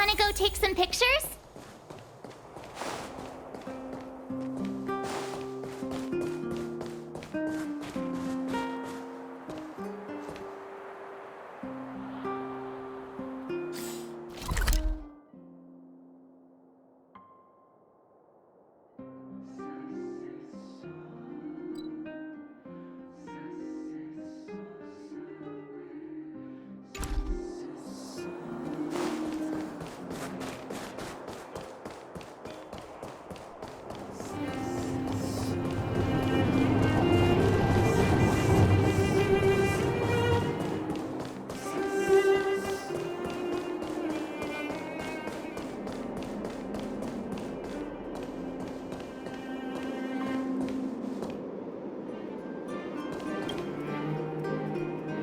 Wanna go take some pictures?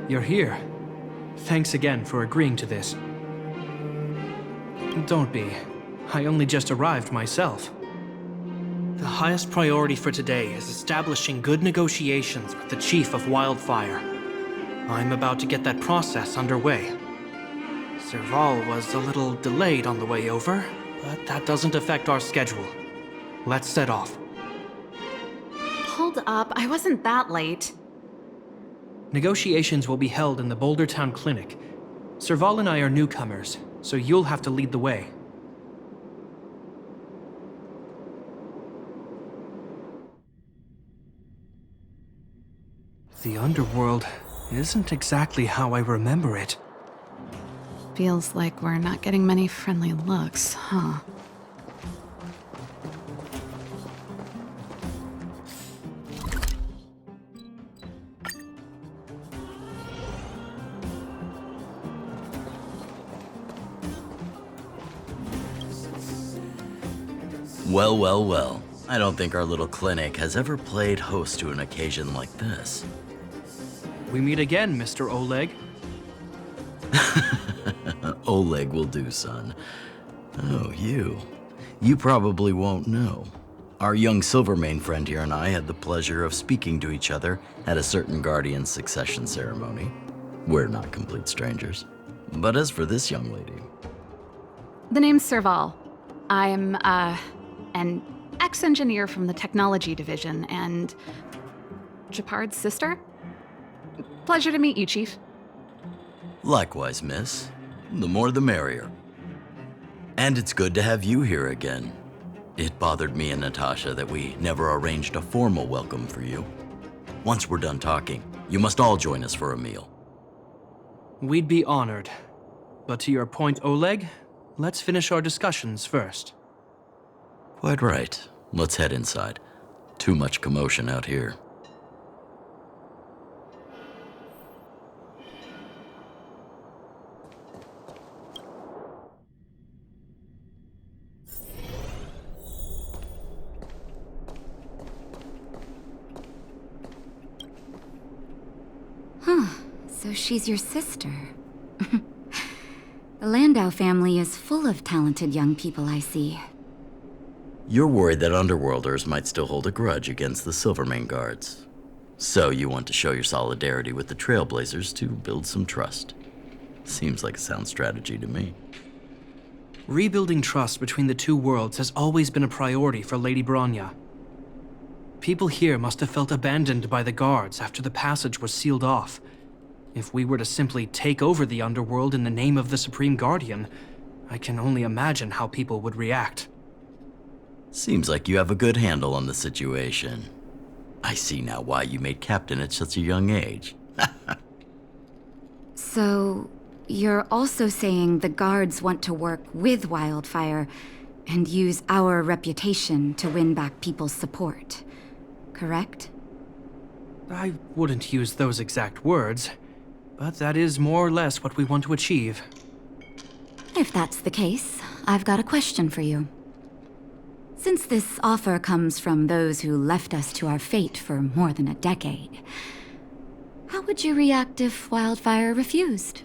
You're here. Thanks again for agreeing to this. Don't be. I only just arrived myself. The highest priority for today is establishing good negotiations with the Chief of Wildfire. I'm about to get that process underway. Serval was a little delayed on the way over, but that doesn't affect our schedule. Let's set off. Hold up, I wasn't that late. Negotiations will be held in the Boulder Town Clinic. Serval and I are newcomers, so you'll have to lead the way. The underworld isn't exactly how I remember it. Feels like we're not getting many friendly looks, huh? Well, well, well. I don't think our little clinic has ever played host to an occasion like this. We meet again, Mr. Oleg. Oleg will do, son. Oh, you. You probably won't know. Our young Silvermane friend here and I had the pleasure of speaking to each other at a certain Guardian succession ceremony. We're not complete strangers. But as for this young lady... The name's Serval. I'm, an ex-engineer from the technology division and Japard's sister? Pleasure to meet you, Chief. Likewise, miss. The more the merrier. And it's good to have you here again. It bothered me and Natasha that we never arranged a formal welcome for you. Once we're done talking, you must all join us for a meal. We'd be honored. But to your point, Oleg, let's finish our discussions first. Quite right. Let's head inside. Too much commotion out here. So she's your sister. The Landau family is full of talented young people, I see. You're worried that Underworlders might still hold a grudge against the Silvermane guards. So you want to show your solidarity with the Trailblazers to build some trust. Seems like a sound strategy to me. Rebuilding trust between the two worlds has always been a priority for Lady Bronya. People here must have felt abandoned by the guards after the passage was sealed off. If we were to simply take over the underworld in the name of the Supreme Guardian, I can only imagine how people would react. Seems like you have a good handle on the situation. I see now why you made captain at such a young age. So, you're also saying the guards want to work with Wildfire and use our reputation to win back people's support, correct? I wouldn't use those exact words, but that is more or less what we want to achieve. If that's the case, I've got a question for you. Since this offer comes from those who left us to our fate for more than a decade, how would you react if Wildfire refused?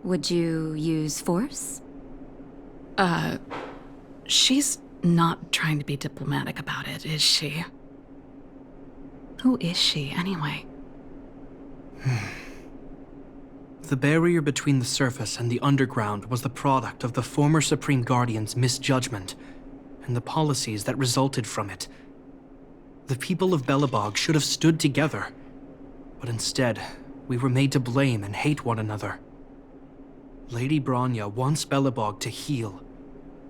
Would you use force? She's not trying to be diplomatic about it, is she? Who is she, anyway? The barrier between the surface and the underground was the product of the former Supreme Guardian's misjudgment and the policies that resulted from it. The people of Belobog should have stood together, but instead, we were made to blame and hate one another. Lady Bronya wants Belobog to heal,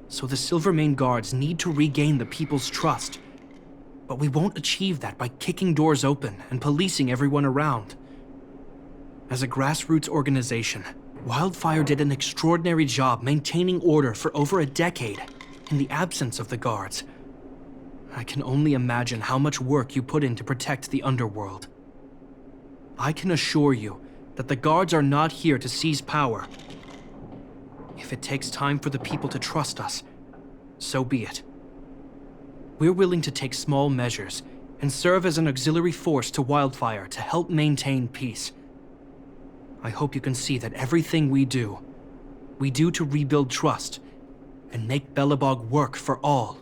so the Silvermane Guards need to regain the people's trust. But we won't achieve that by kicking doors open and policing everyone around. As a grassroots organization, Wildfire did an extraordinary job maintaining order for over a decade in the absence of the guards. I can only imagine how much work you put in to protect the underworld. I can assure you that the guards are not here to seize power. If it takes time for the people to trust us, so be it. We're willing to take small measures and serve as an auxiliary force to Wildfire to help maintain peace. I hope you can see that everything we do to rebuild trust and make Belobog work for all.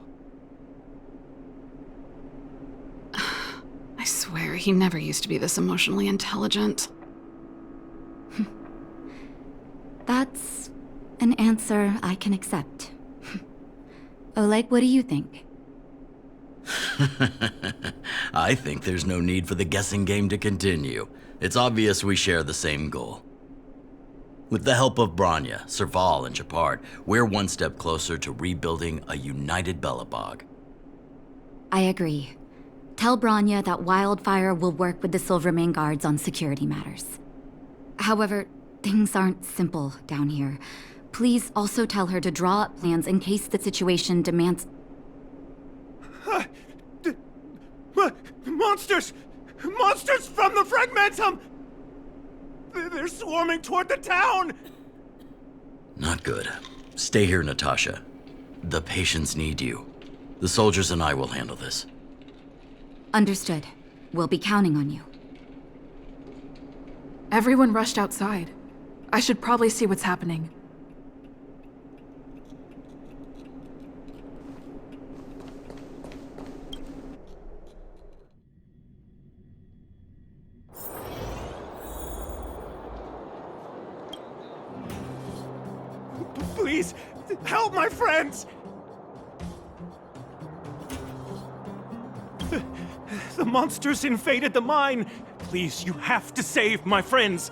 I swear, he never used to be this emotionally intelligent. That's an answer I can accept. Oleg, what do you think? I think there's no need for the guessing game to continue. It's obvious we share the same goal. With the help of Bronya, Serval, and Japard, we're one step closer to rebuilding a united Belobog. I agree. Tell Bronya that Wildfire will work with the Silvermane Guards on security matters. However, things aren't simple down here. Please also tell her to draw up plans in case the situation demands... Monsters! Monsters from the Fragmentum! They're swarming toward the town! Not good. Stay here, Natasha. The patients need you. The soldiers and I will handle this. Understood. We'll be counting on you. Everyone rushed outside. I should probably see what's happening. Please, help my friends! The monsters invaded the mine. Please, you have to save my friends.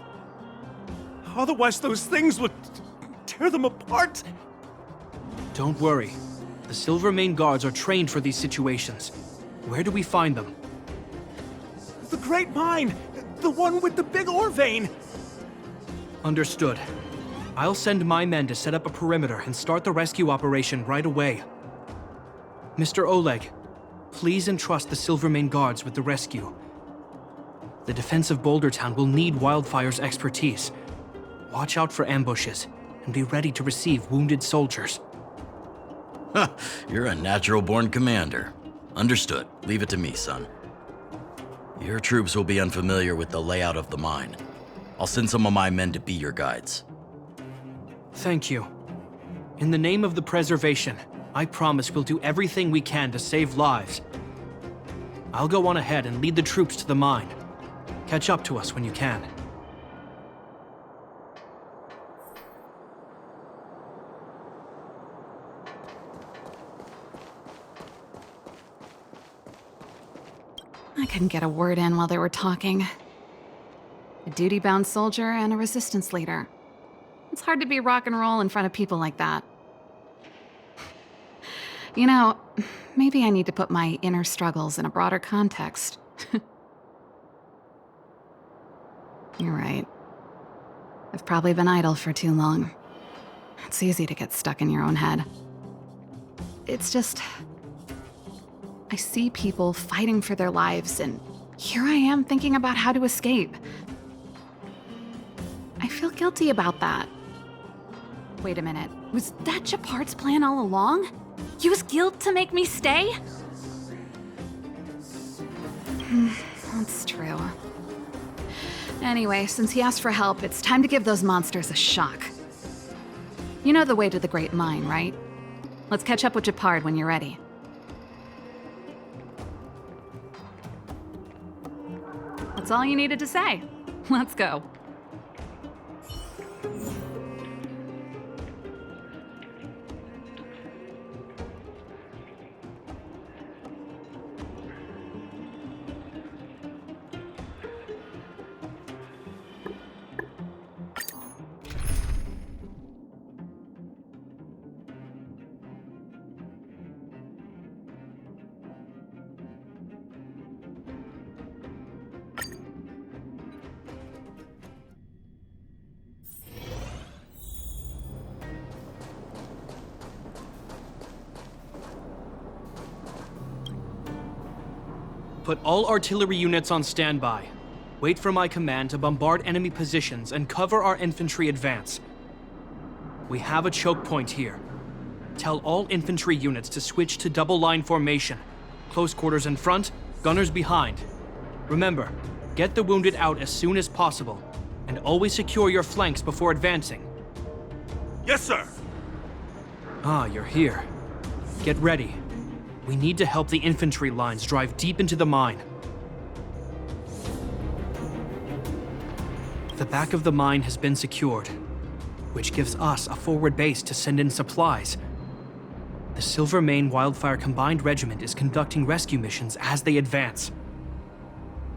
Otherwise, those things would tear them apart. Don't worry. The Silvermane Guards are trained for these situations. Where do we find them? The Great Mine! The one with the big ore vein! Understood. I'll send my men to set up a perimeter and start the rescue operation right away. Mr. Oleg, please entrust the Silvermane Guards with the rescue. The defense of Boulder Town will need Wildfire's expertise. Watch out for ambushes, and be ready to receive wounded soldiers. You're a natural-born commander. Understood. Leave it to me, son. Your troops will be unfamiliar with the layout of the mine. I'll send some of my men to be your guides. Thank you. In the name of the preservation, I promise we'll do everything we can to save lives. I'll go on ahead and lead the troops to the mine. Catch up to us when you can. I couldn't get a word in while they were talking. A duty-bound soldier and a resistance leader. It's hard to be rock and roll in front of people like that. You know, maybe I need to put my inner struggles in a broader context. You're right. I've probably been idle for too long. It's easy to get stuck in your own head. It's just... I see people fighting for their lives, and here I am thinking about how to escape. I feel guilty about that. Wait a minute, was that Japard's plan all along? Use guilt to make me stay? That's true. Anyway, since he asked for help, it's time to give those monsters a shock. You know the way to the Great Mine, right? Let's catch up with Japard when you're ready. That's all you needed to say. Let's go. Put all artillery units on standby. Wait for my command to bombard enemy positions and cover our infantry advance. We have a choke point here. Tell all infantry units to switch to double line formation. Close quarters in front, gunners behind. Remember, get the wounded out as soon as possible, and always secure your flanks before advancing. Yes, sir. Ah, you're here. Get ready. We need to help the infantry lines drive deep into the mine. The back of the mine has been secured, which gives us a forward base to send in supplies. The Silvermane Wildfire Combined Regiment is conducting rescue missions as they advance.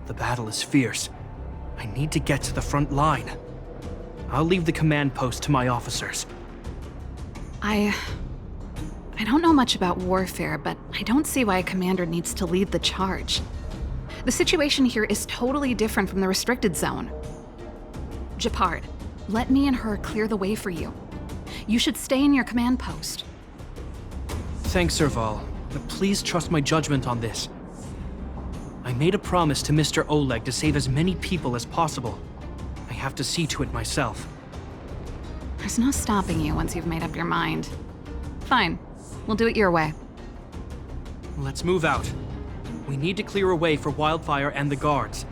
The battle is fierce. I need to get to the front line. I'll leave the command post to my officers. I don't know much about warfare, but I don't see why a commander needs to lead the charge. The situation here is totally different from the restricted zone. Japard, let me and her clear the way for you. You should stay in your command post. Thanks, Serval, but please trust my judgment on this. I made a promise to Mr. Oleg to save as many people as possible. I have to see to it myself. There's no stopping you once you've made up your mind. Fine, we'll do it your way. Let's move out. We need to clear a way for Wildfire and the guards.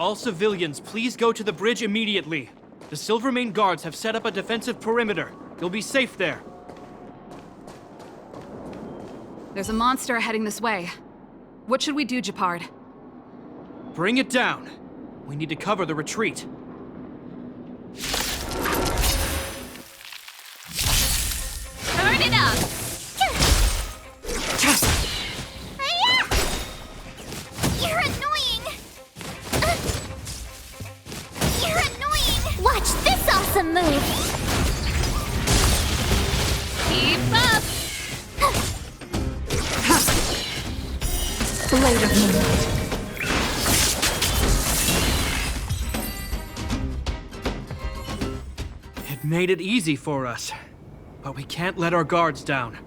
All civilians, please go to the bridge immediately. The Silvermane guards have set up a defensive perimeter. You'll be safe there. There's a monster heading this way. What should we do, Japard? Bring it down. We need to cover the retreat. Turn it up! You're annoying! You're annoying! Watch this awesome move! Keep up! Blade of Moonlight. It made it easy for us, but we can't let our guards down.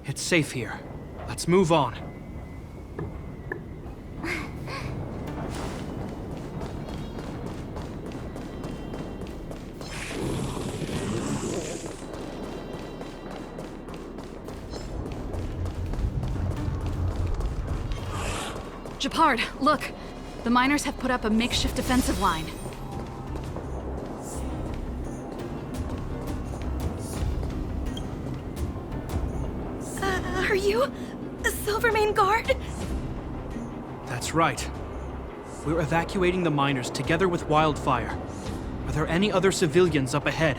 It's safe here. Let's move on. Japard, look! The miners have put up a makeshift defensive line. Are you a Silvermane guard? That's right. We're evacuating the miners together with Wildfire. Are there any other civilians up ahead?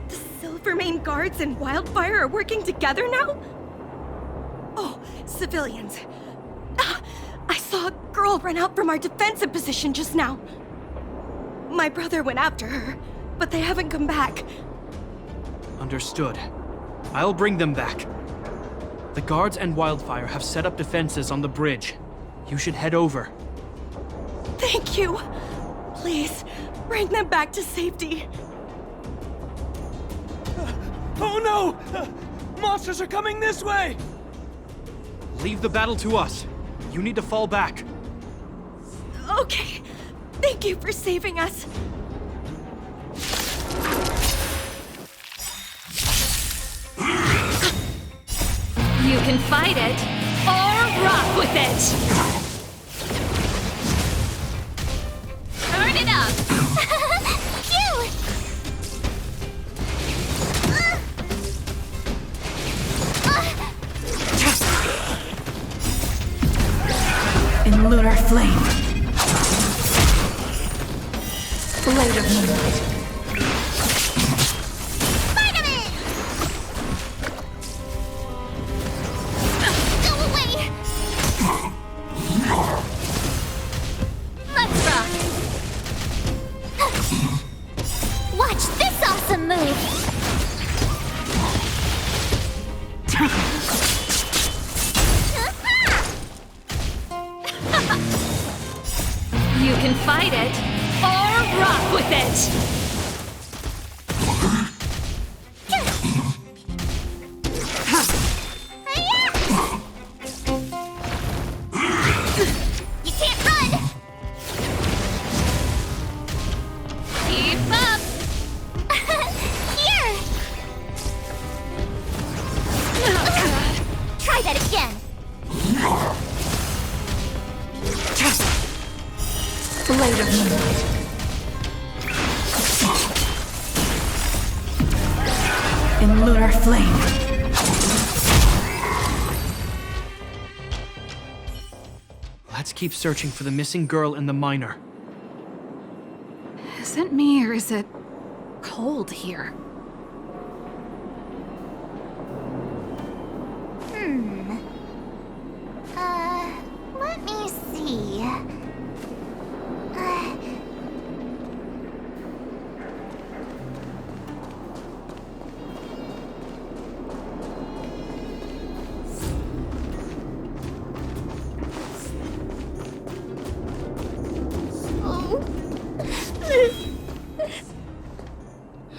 The Silvermane guards and Wildfire are working together now? Oh, civilians. I saw a girl run out from our defensive position just now. My brother went after her, but they haven't come back. Understood. I'll bring them back. The guards and Wildfire have set up defenses on the bridge. You should head over. Thank you. Please, bring them back to safety. Oh no! Monsters are coming this way! Leave the battle to us. You need to fall back. Okay. Thank you for saving us. You can fight it, or rock with it! Turn it up! Cute! In lunar flame. Blade of Moonlight. Spider-Man! Go away! Let's rock! You can fight it, or rock with it! You can't run! Keep up! Here! Try that again! Blade of moonlight. In lunar flame. Let's keep searching for the missing girl and the miner. Is it me or is it cold here? Let me see.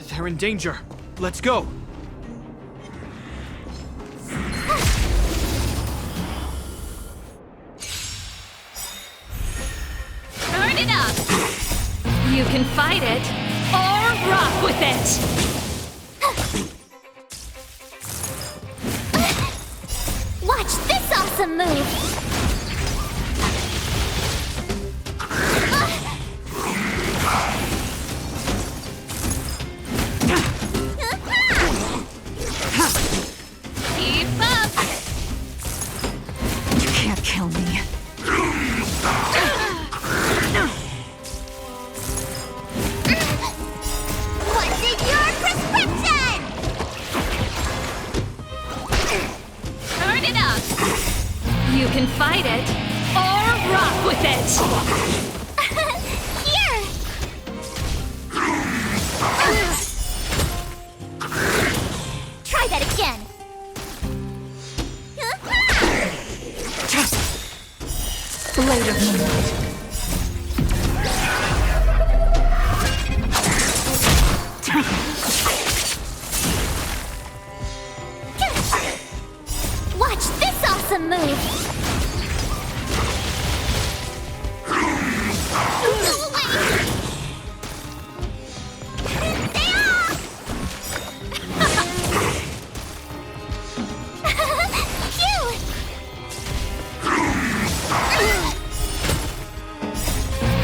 They're in danger. Let's go. Turn it up! You can fight it, or rock with it! Watch this awesome move! Keep up! You can't kill me. What's in your prescription? Turn it up! You can fight it, or rock with it! Here! Try that again! Blade of moonlight. Watch this awesome move! Go away! Stay off! Phew!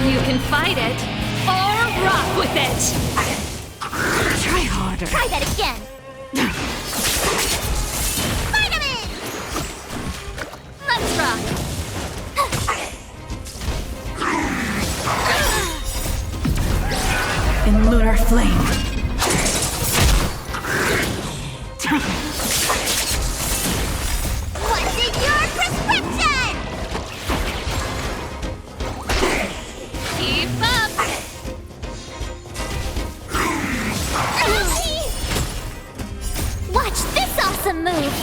You can fight it, or rock with it! Try harder. Try that again! Vitamin! Let's rock! In lunar flame. What's in your prescription? Keep up! Watch this awesome move!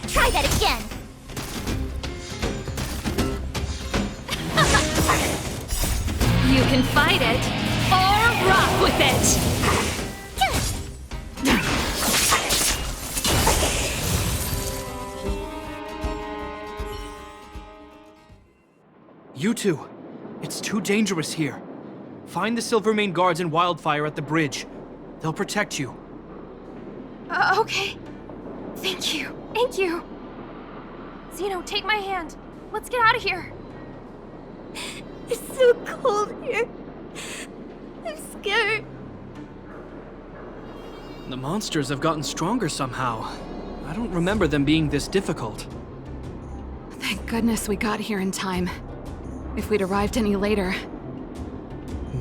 Try that again! You can fight it, or rock with it! You two, it's too dangerous here. Find the Silvermane guards and Wildfire at the bridge. They'll protect you. Okay. Thank you. Thank you. Zeno, take my hand. Let's get out of here. It's so cold here. I'm scared. The monsters have gotten stronger somehow. I don't remember them being this difficult. Thank goodness we got here in time. If we'd arrived any later,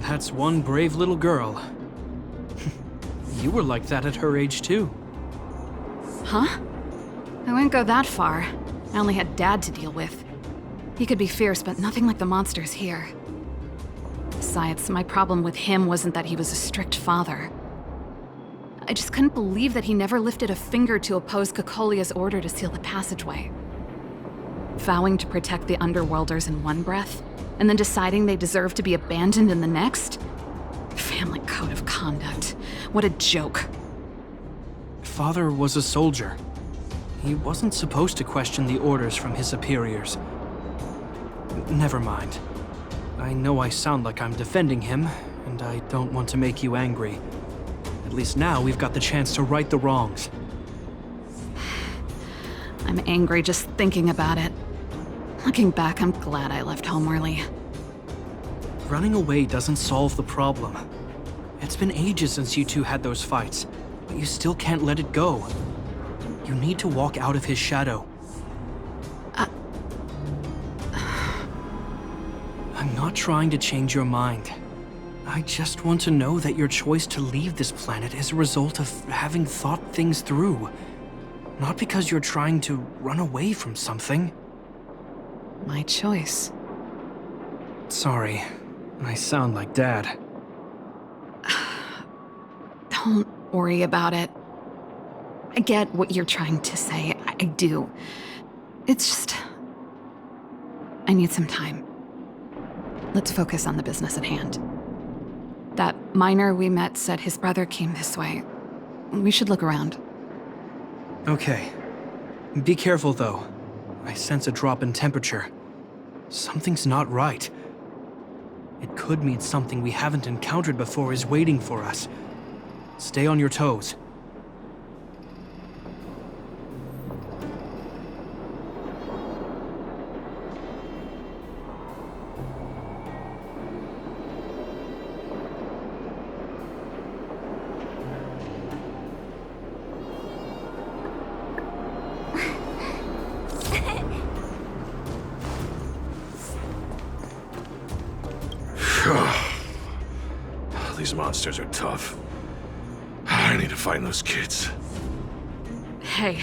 That's one brave little girl. You were like that at her age, too. huh? I wouldn't go that far. I only had Dad to deal with. He could be fierce, but nothing like the monsters here. Besides, my problem with him wasn't that he was a strict father. I just couldn't believe that he never lifted a finger to oppose Cocolia's order to seal the passageway. vowing to protect the Underworlders in one breath, and then deciding they deserve to be abandoned in the next? Family code of conduct. What a joke. Father was a soldier. He wasn't supposed to question the orders from his superiors. Never mind. I know I sound like I'm defending him, and I don't want to make you angry. At least now we've got the chance to right the wrongs. I'm angry just thinking about it. Looking back, I'm glad I left home early. Running away doesn't solve the problem. It's been ages since you two had those fights, but you still can't let it go. You need to walk out of his shadow. I'm not trying to change your mind. I just want to know that your choice to leave this planet is a result of having thought things through. Not because you're trying to run away from something. My choice. Sorry, I sound like Dad. Don't worry about it. I get what you're trying to say. I do. It's just... I need some time. Let's focus on the business at hand. That miner we met said his brother came this way. We should look around. Okay. Be careful, though. I sense a drop in temperature. Something's not right. It could mean something we haven't encountered before is waiting for us. Stay on your toes. These monsters are tough. I need to find those kids. Hey,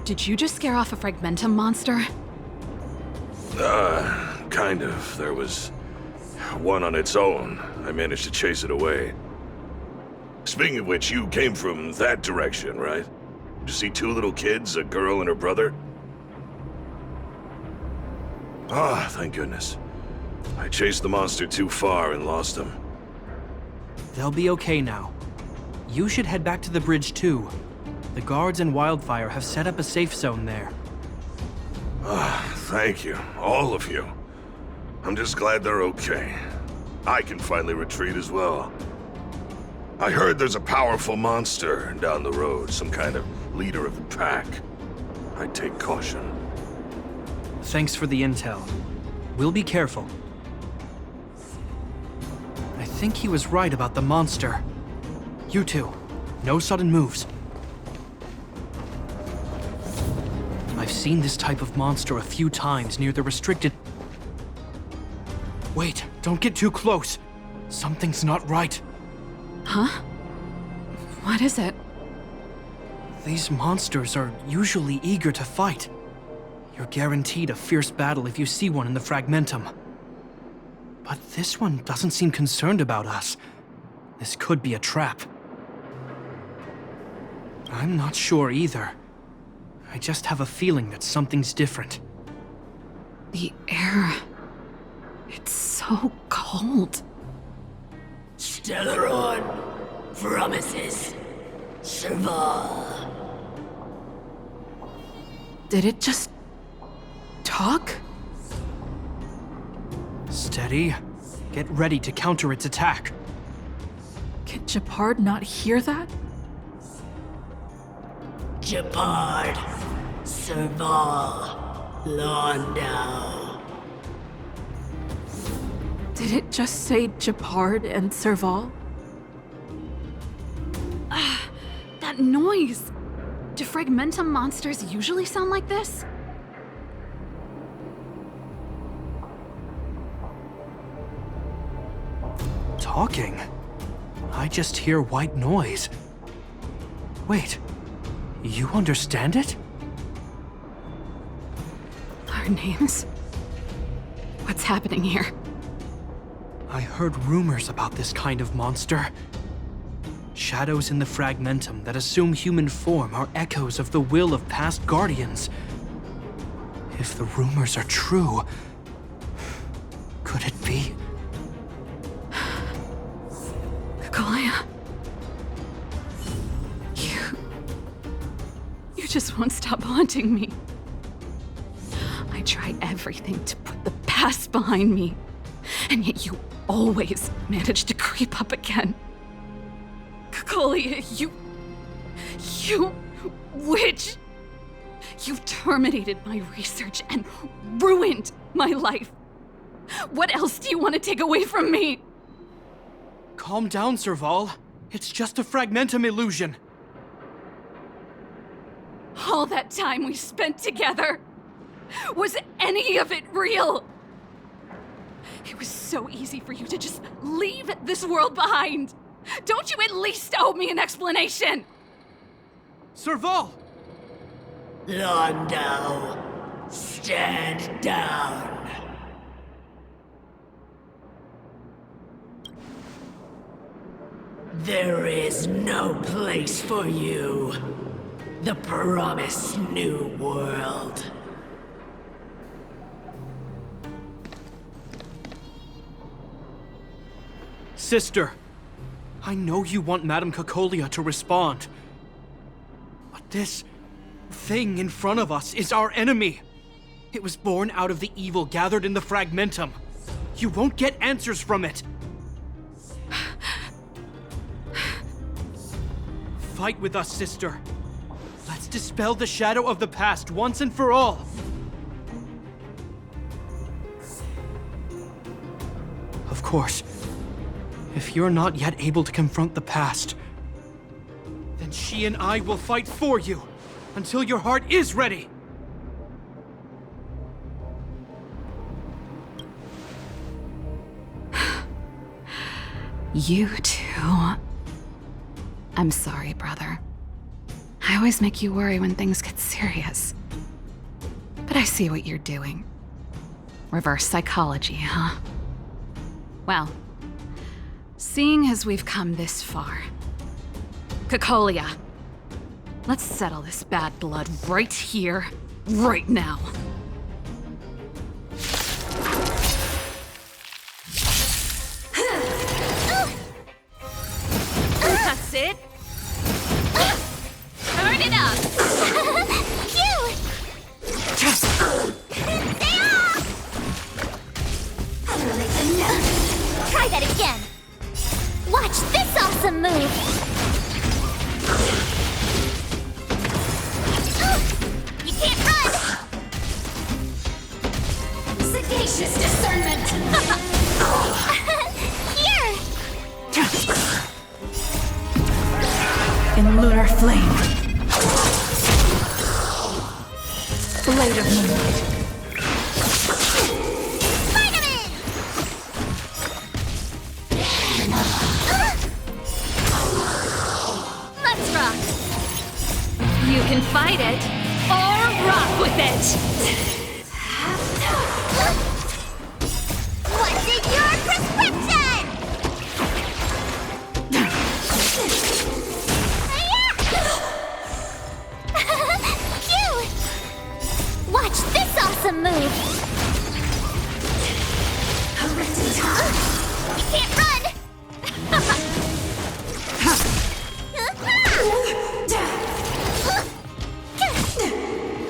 did you just scare off a Fragmentum monster? Kind of. There was one on its own. I managed to chase it away. Speaking of which, you came from that direction, right? Did you see two little kids, a girl and her brother? Ah, thank goodness. I chased the monster too far and lost him. They'll be okay now. You should head back to the bridge, too. The guards and Wildfire have set up a safe zone there. Thank you, all of you. I'm just glad they're okay. I can finally retreat as well. I heard there's a powerful monster down the road, some kind of leader of the pack. I'd take caution. Thanks for the intel. We'll be careful. I think he was right about the monster. You two, no sudden moves. I've seen this type of monster a few times near the restricted... Wait, don't get too close. Something's not right. Huh? What is it? These monsters are usually eager to fight. You're guaranteed a fierce battle if you see one in the Fragmentum. But this one doesn't seem concerned about us. This could be a trap. I'm not sure either. I just have a feeling that something's different. The air... It's so cold. Stellaron promises Serval. Did it just... talk? Steady. Get ready to counter its attack. Can Japard not hear that? Japard, Serval, Londo. Did it just say Japard and Serval? That noise! Do Fragmentum monsters usually sound like this? Talking? I just hear white noise. Wait, you understand it? Our names? What's happening here? I heard rumors about this kind of monster. Shadows in the Fragmentum that assume human form are echoes of the will of past guardians. If the rumors are true, could it be? Kaguya. You just won't stop haunting me. I try everything to put the past behind me, and yet you always manage to creep up again. Kaguya, you witch! You've terminated my research and ruined my life. What else do you want to take away from me? Calm down, Serval. It's just a fragmentum illusion. All that time we spent together, was any of it real? It was so easy for you to just leave this world behind. Don't you at least owe me an explanation? Serval! Londo, stand down. There is no place for you. The promised new world. Sister, I know you want Madame Cacolia to respond. But this thing in front of us is our enemy. It was born out of the evil gathered in the fragmentum. You won't get answers from it. Fight with us, sister. Let's dispel the shadow of the past once and for all. Of course, if you're not yet able to confront the past, then she and I will fight for you until your heart is ready. You too. I'm sorry, brother. I always make you worry when things get serious. But I see what you're doing. Reverse psychology, huh? Well, seeing as we've come this far, Cacolia, let's settle this bad blood right here, right now. That's it. Turn it up. Phew! Stay off! Try that again. Watch this awesome move. You can't run. Sagacious discernment. Here. In lunar flame. Blade of moonlight. Spider-Man! Let's rock. You can fight it, or rock with it. What's in your prescription? Phew! Watch this awesome move. You can't run.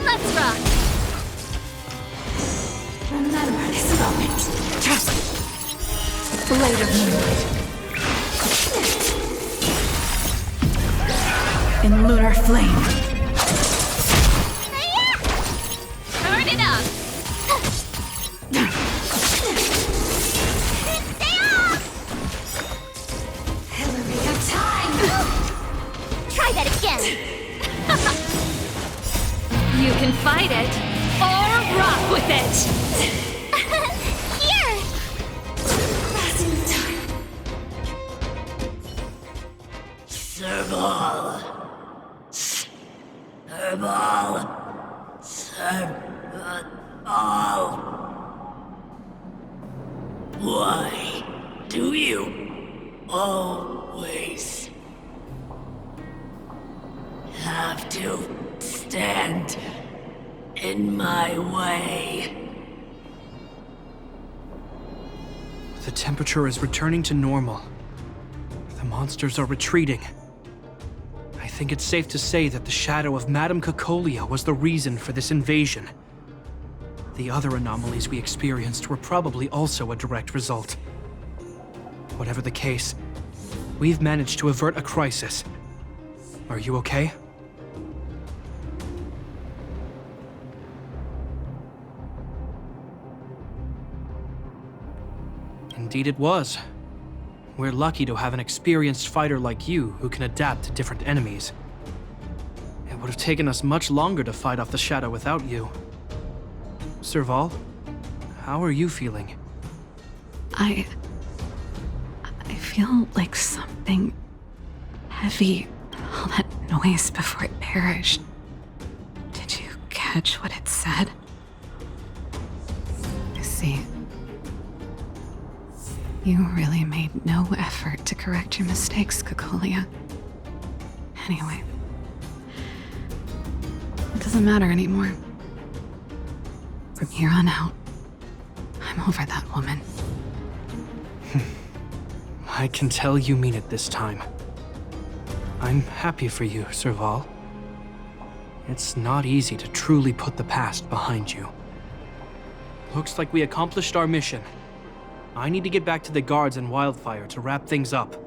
Let's rock. Remember this moment. Blade of moonlight. In lunar flame. Turn it up. Stay off! Hillary of time. Try that again. You can fight it, or rock with it. Here! Serval. Serval. Serval. Why do you always have to stand in my way. The temperature is returning to normal. The monsters are retreating. I think it's safe to say that the shadow of Madame Cocolia was the reason for this invasion. The other anomalies we experienced were probably also a direct result. Whatever the case, we've managed to avert a crisis. Are you okay? Indeed it was. We're lucky to have an experienced fighter like you who can adapt to different enemies. It would have taken us much longer to fight off the shadow without you. Serval, how are you feeling? I feel like something heavy, all that noise before it perished. Did you catch what it said? I see. You really made no effort to correct your mistakes, Cocolia. Anyway, it doesn't matter anymore. From here on out, I'm over that woman. I can tell you mean it this time. I'm happy for you, Serval. It's not easy to truly put the past behind you. Looks like we accomplished our mission. I need to get back to the guards and Wildfire to wrap things up.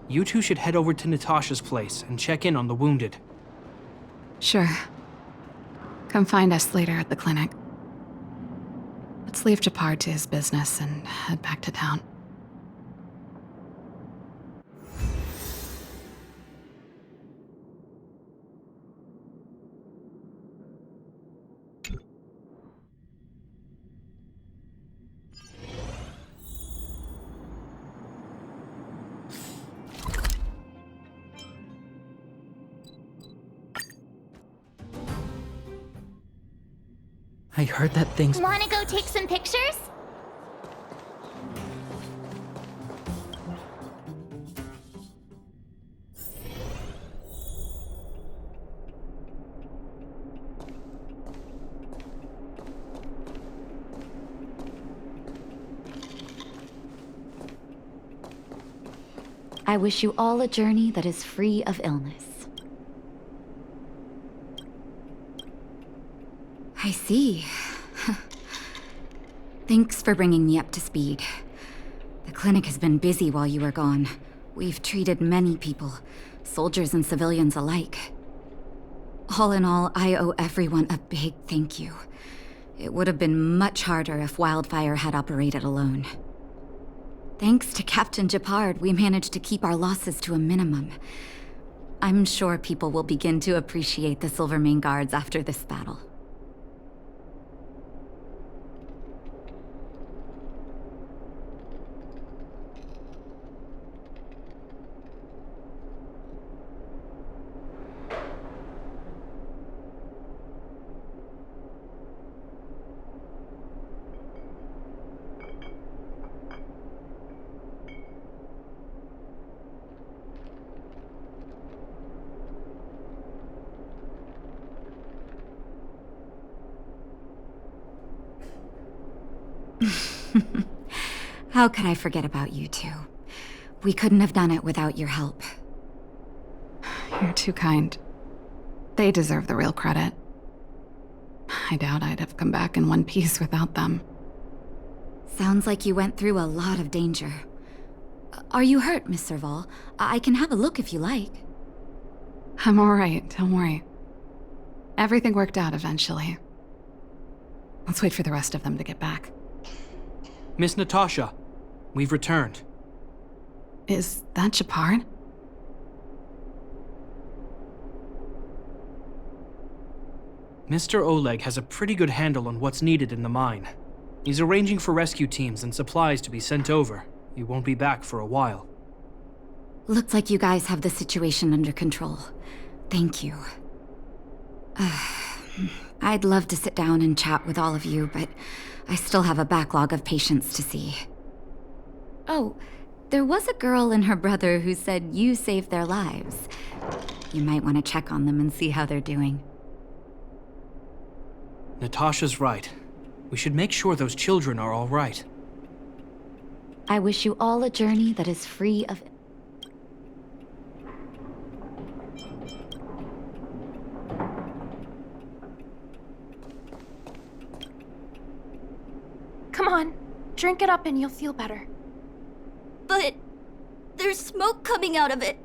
You two should head over to Natasha's place and check in on the wounded. Sure. Come find us later at the clinic. Let's leave Japard to his business and head back to town. I heard that thing's... Wanna go take some pictures? I wish you all a journey that is free of illness. I see. Thanks for bringing me up to speed. The clinic has been busy while you were gone. We've treated many people, soldiers and civilians alike. All in all, I owe everyone a big thank you. It would have been much harder if Wildfire had operated alone. Thanks to Captain Japard, we managed to keep our losses to a minimum. I'm sure people will begin to appreciate the Silvermane Guards after this battle. How could I forget about you two? We couldn't have done it without your help. You're too kind. They deserve the real credit. I doubt I'd have come back in one piece without them. Sounds like you went through a lot of danger. Are you hurt, Miss Serval? I can have a look if you like. I'm alright, don't worry. Everything worked out eventually. Let's wait for the rest of them to get back. Miss Natasha, we've returned. Is that Japard? Mr. Oleg has a pretty good handle on what's needed in the mine. He's arranging for rescue teams and supplies to be sent over. He won't be back for a while. Looks like you guys have the situation under control. Thank you. I'd love to sit down and chat with all of you, but I still have a backlog of patients to see. Oh, there was a girl and her brother who said you saved their lives. You might want to check on them and see how they're doing. Natasha's right. We should make sure those children are all right. I wish you all a journey that is free of... Come on, drink it up and you'll feel better. But there's smoke coming out of it.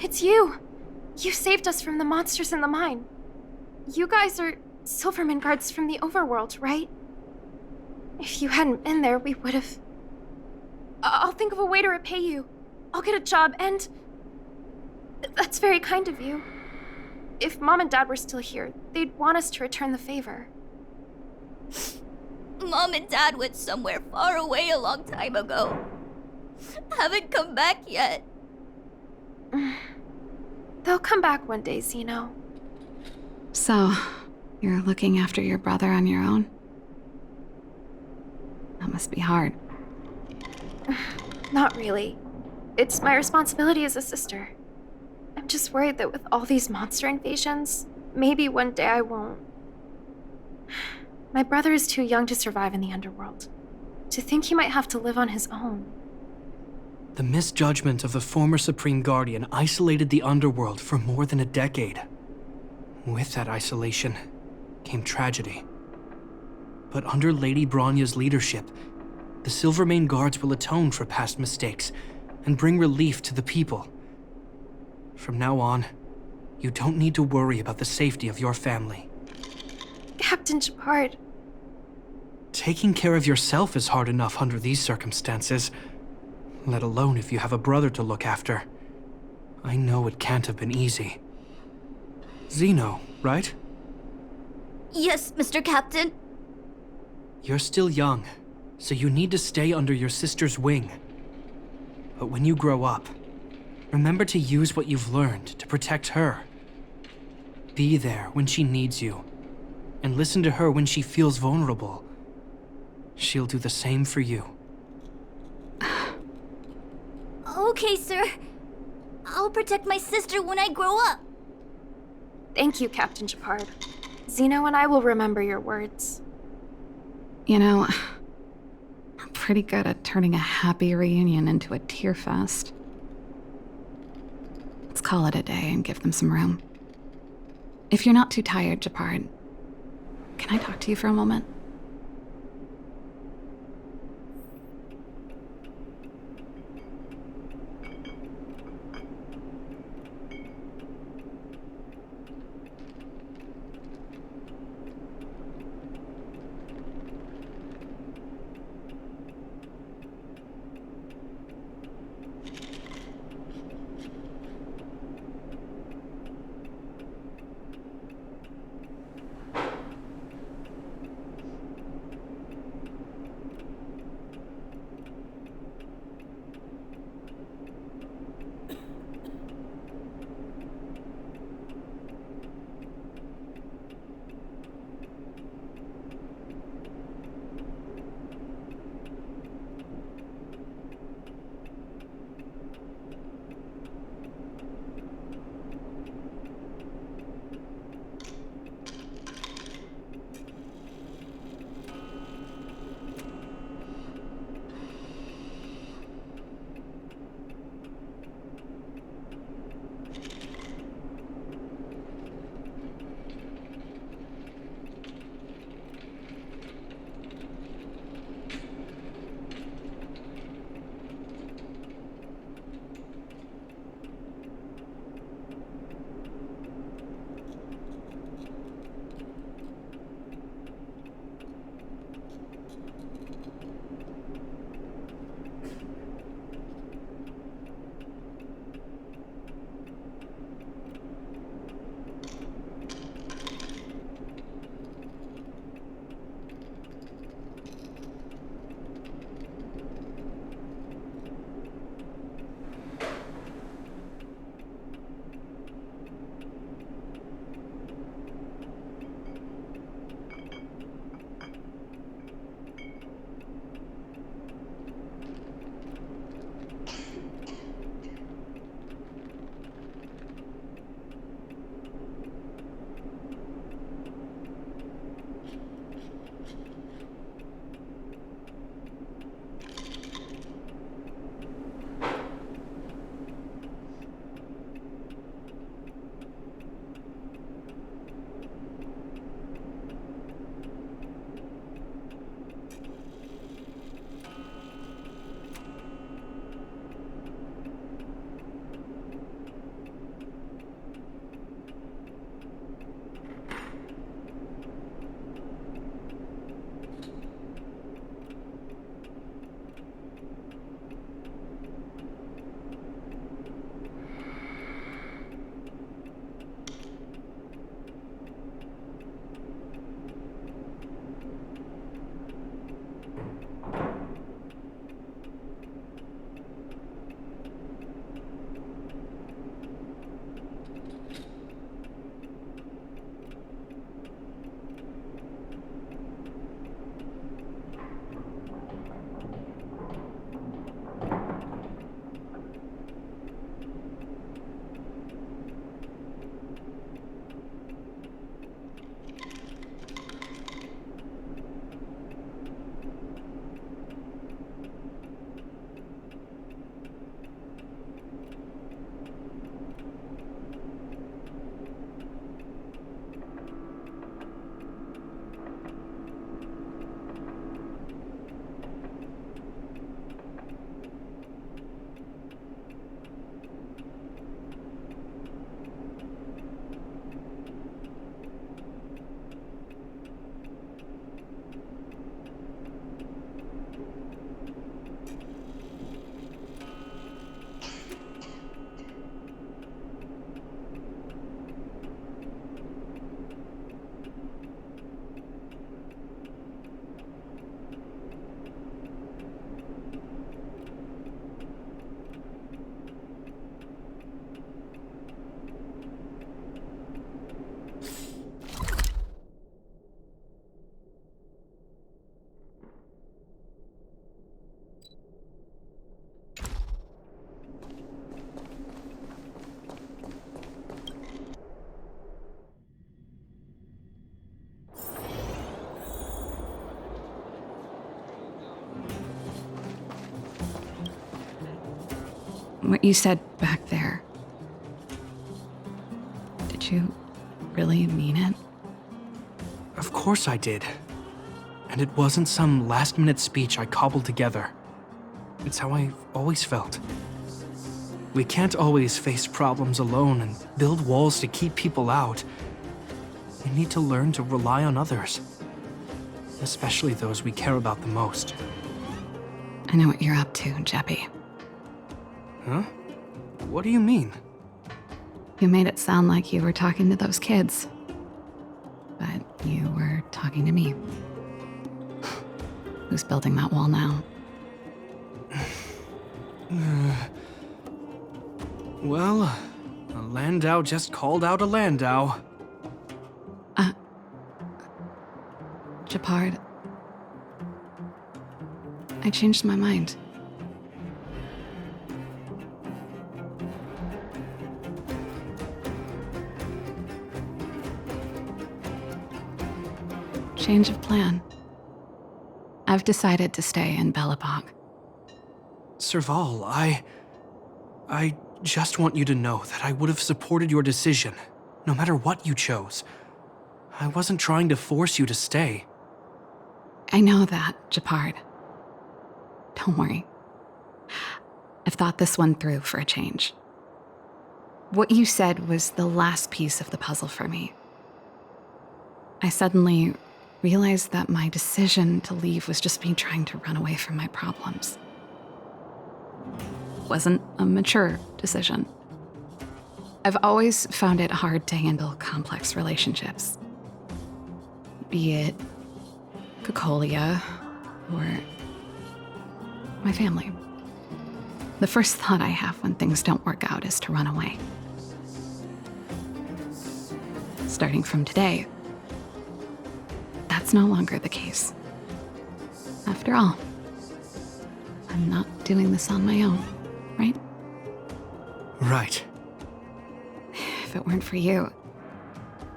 It's you! You saved us from the monsters in the mine. You guys are Silverman guards from the overworld, right? If you hadn't been there, we would've... I'll think of a way to repay you. I'll get a job, and... That's very kind of you. If Mom and Dad were still here, they'd want us to return the favor. Mom and Dad went somewhere far away a long time ago. Haven't come back yet. They'll come back one day, Zeno. So, you're looking after your brother on your own? That must be hard. Not really. It's my responsibility as a sister. I'm just worried that with all these monster invasions, maybe one day I won't. My brother is too young to survive in the underworld. To think he might have to live on his own. The misjudgment of the former Supreme Guardian isolated the underworld for more than a decade. With that isolation came tragedy. But under Lady Bronya's leadership, the Silvermane Guards will atone for past mistakes and bring relief to the people. From now on, you don't need to worry about the safety of your family. Captain Shepard. Taking care of yourself is hard enough under these circumstances, let alone if you have a brother to look after. I know it can't have been easy. Zeno, right? Yes, Mr. Captain. You're still young, so you need to stay under your sister's wing. But when you grow up, remember to use what you've learned to protect her. Be there when she needs you, and listen to her when she feels vulnerable. She'll do the same for you. Okay, sir. I'll protect my sister when I grow up. Thank you, Captain Shepard. Zeno and I will remember your words. You know, I'm pretty good at turning a happy reunion into a tear fest. Let's call it a day and give them some room. If you're not too tired, Shepard, can I talk to you for a moment? What you said back there. Did you really mean it? Of course I did. And it wasn't some last-minute speech I cobbled together. It's how I've always felt. We can't always face problems alone and build walls to keep people out. We need to learn to rely on others. Especially those we care about the most. I know what you're up to, Jeppy. Huh? What do you mean? You made it sound like you were talking to those kids. But you were talking to me. Who's building that wall now? Well, a Landau just called out a Landau. Gepard. I changed my mind. Change of plan. I've decided to stay in Belobog. Serval, I just want you to know that I would have supported your decision, no matter what you chose. I wasn't trying to force you to stay. I know that, Gepard. Don't worry. I've thought this one through for a change. What you said was the last piece of the puzzle for me. I suddenly realized that my decision to leave was just me trying to run away from my problems. It wasn't a mature decision. I've always found it hard to handle complex relationships. Be it Cocolia or my family. The first thought I have when things don't work out is to run away. Starting from today, that's no longer the case. After all, I'm not doing this on my own, right? Right. If it weren't for you,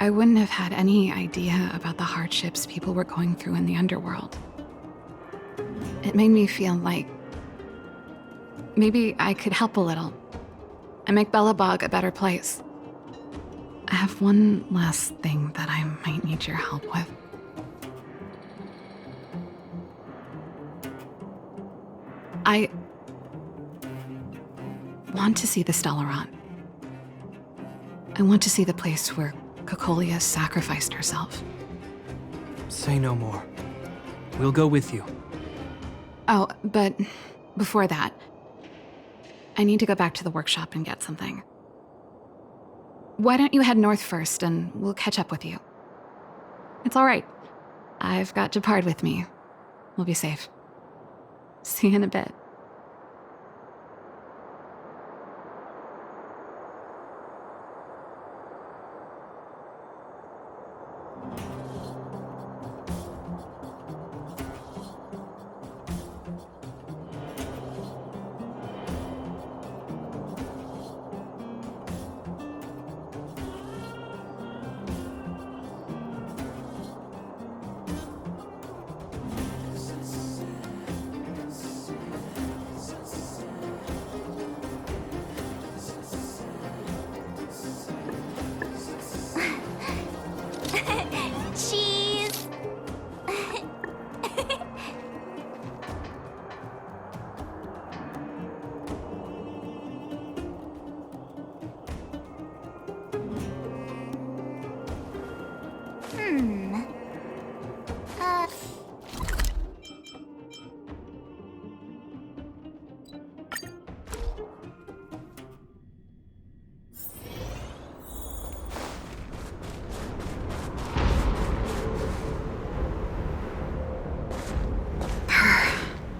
I wouldn't have had any idea about the hardships people were going through in the underworld. It made me feel like maybe I could help a little and make Belobog a better place. I have one last thing that I might need your help with. I want to see the Stellaron. I want to see the place where Cocolia sacrificed herself. Say no more. We'll go with you. Oh, but before that, I need to go back to the workshop and get something. Why don't you head north first and we'll catch up with you? It's all right. I've got Gepard with me. We'll be safe. See you in a bit. Cheese!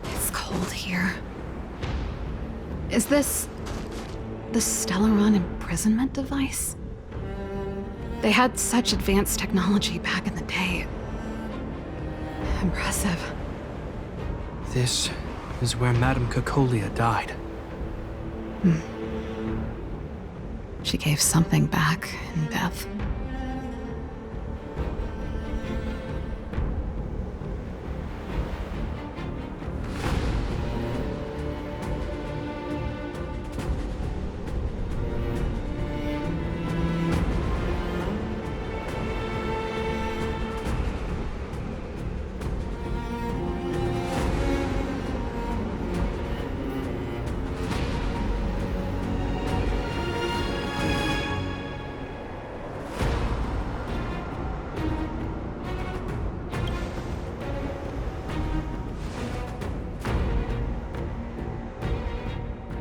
It's cold here. Is this the Stellaron imprisonment device? They had such advanced technology back in the day. Impressive. This is where Madame Cocolia died. She gave something back in Beth.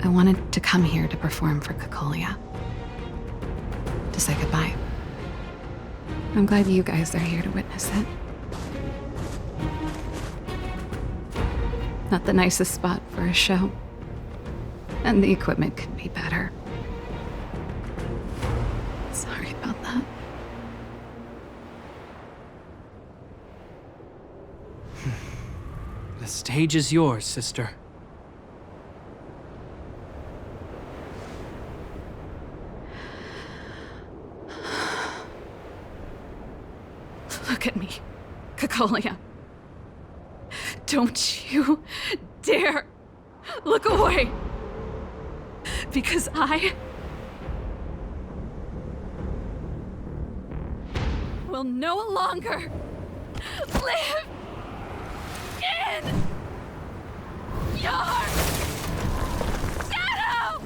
I wanted to come here to perform for Kekolia. To say goodbye. I'm glad you guys are here to witness it. Not the nicest spot for a show. And the equipment could be better. Sorry about that. The stage is yours, sister. Look at me, Kekolia. Don't you dare look away. Because I will no longer live in your shadow!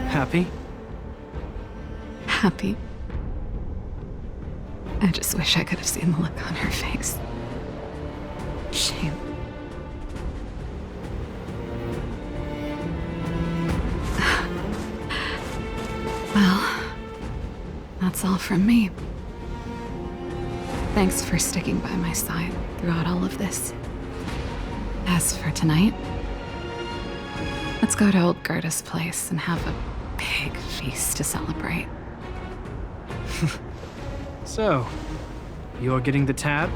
Happy? Happy. I just wish I could have seen the look on her face. Shame. Well, that's all from me. Thanks for sticking by my side throughout all of this. As for tonight, let's go to old Gerda's place and have a big feast to celebrate. So, you're getting the tab?